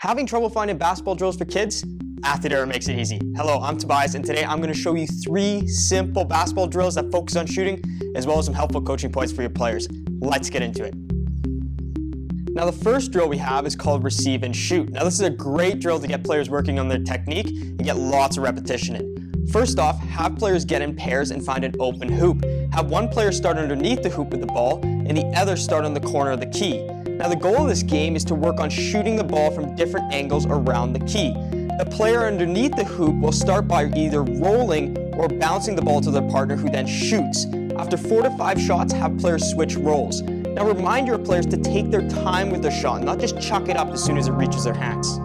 Having trouble finding basketball drills for kids? Athlete Era makes it easy. Hello, I'm Tobias, and today I'm going to show you 3 simple basketball drills that focus on shooting, as well as some helpful coaching points for your players. Let's get into it. Now, the first drill we have is called Receive and Shoot. Now, this is a great drill to get players working on their technique and get lots of repetition in. First off, have players get in pairs and find an open hoop. Have one player start underneath the hoop with the ball, and the other start on the corner of the key. Now, the goal of this game is to work on shooting the ball from different angles around the key. The player underneath the hoop will start by either rolling or bouncing the ball to their partner, who then shoots. After 4 to 5 shots, have players switch roles. Now, remind your players to take their time with their shot, not just chuck it up as soon as it reaches their hands.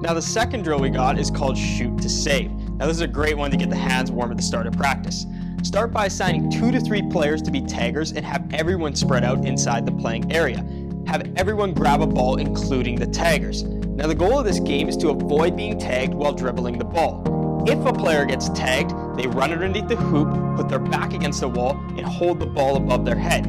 Now, the second drill we got is called Shoot to Save. Now, this is a great one to get the hands warm at the start of practice. Start by assigning 2 to 3 players to be taggers and have everyone spread out inside the playing area. Have everyone grab a ball, including the taggers. Now, the goal of this game is to avoid being tagged while dribbling the ball. If a player gets tagged, they run underneath the hoop, put their back against the wall, and hold the ball above their head.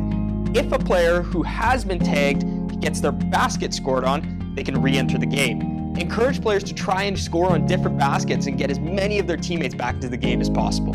If a player who has been tagged gets their basket scored on, they can re-enter the game. Encourage players to try and score on different baskets and get as many of their teammates back into the game as possible.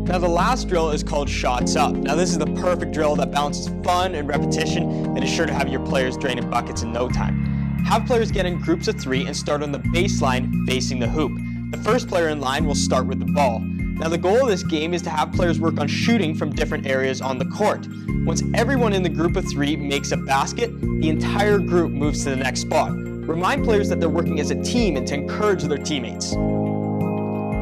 Now, the last drill is called Shots Up. Now, this is the perfect drill that balances fun and repetition and is sure to have your players draining buckets in no time. Have players get in groups of 3 and start on the baseline facing the hoop. The first player in line will start with the ball. Now, the goal of this game is to have players work on shooting from different areas on the court. Once everyone in the group of 3 makes a basket, the entire group moves to the next spot. Remind players that they're working as a team and to encourage their teammates.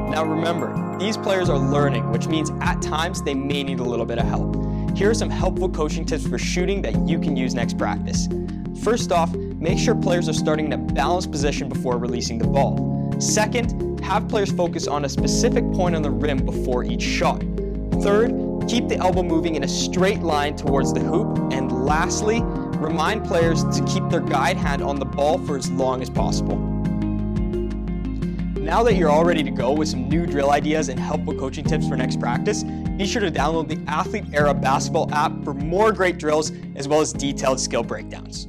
Now, remember, these players are learning, which means at times they may need a little bit of help. Here are some helpful coaching tips for shooting that you can use next practice. First off, make sure players are starting in a balanced position before releasing the ball. Second, have players focus on a specific point on the rim before each shot. Third, keep the elbow moving in a straight line towards the hoop. And lastly, remind players to keep their guide hand on the ball for as long as possible. Now that you're all ready to go with some new drill ideas and helpful coaching tips for next practice, be sure to download the Athlete Era basketball app for more great drills as well as detailed skill breakdowns.